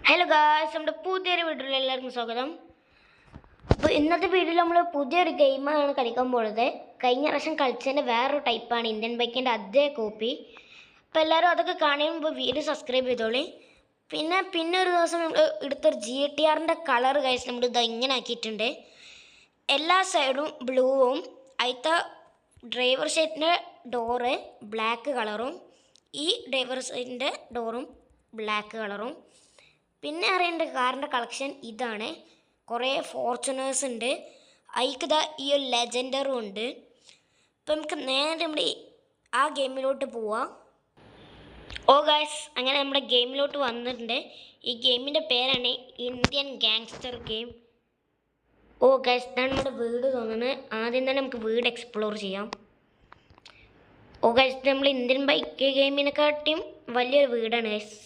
Hello guys, നമ്മുടെ പുതിയൊരു വീഡിയോയിൽ എല്ലാവർക്കും സ്വാഗതം. അപ്പോൾ ഇന്നത്തെ വീഡിയോയിൽ നമ്മൾ പുതിയൊരു ഗെയിമാണ് കളിക്കാൻ പോകുന്നത്. കഴിഞ്ഞ പ്രാവശ്യം കളിച്ചതിൻ്റെ വേറൊരു ടൈപ്പാണ്, ഇന്ത്യൻ ബൈക്കിൻ്റെ അതേ കോപ്പി. അപ്പോൾ എല്ലാവരും അതൊക്കെ കാണുമ്പോൾ വീഡിയോ സബ്സ്ക്രൈബ് ചെയ്തോളി. പിന്നെ ഒരു ദിവസം നമ്മൾ എടുത്തൊരു GTRൻ്റെ കളർ ഗൈസ് നമ്മൾ ഇത് ഇങ്ങനെ ആക്കിയിട്ടുണ്ട്. എല്ലാ സൈഡും ബ്ലൂവും, അതിലത്തെ ഡ്രൈവർ സൈഡിൻ്റെ ഡോറ് ബ്ലാക്ക് കളറും, ഈ ഡ്രൈവർ സൈഡിൻ്റെ ഡോറും ബ്ലാക്ക് കളറും. പിന്നെ അറിയേണ്ട കാറിൻ്റെ കളക്ഷൻ ഇതാണ്. കുറേ ഫോർച്യൂണേഴ്സ് ഉണ്ട്, അതിൽക്കിതാ ഈ ഒരു ലെജൻഡറും ഉണ്ട്. ഇപ്പം നമുക്ക് നേരെ നമ്മുടെ ആ ഗെയിമിലോട്ട് പോവാം. ഓ ഗായ്സ്, അങ്ങനെ നമ്മുടെ ഗെയിമിലോട്ട് വന്നിട്ടുണ്ട്. ഈ ഗെയിമിൻ്റെ പേരാണ് ഇന്ത്യൻ ഗാങ്സ്റ്റർ ഗെയിം. ഓ ഗായ്സ്, ഇതാണ് നമ്മുടെ വീട് തോന്നുന്നത്. ആദ്യം തന്നെ നമുക്ക് വീട് എക്സ്പ്ലോർ ചെയ്യാം. ഓ ഗായ്സ്, നമ്മൾ ഇന്ത്യൻ ബൈക്ക് ഗെയിമിനെക്കാട്ടിയും വലിയൊരു വീടാണ് ഗായ്സ്.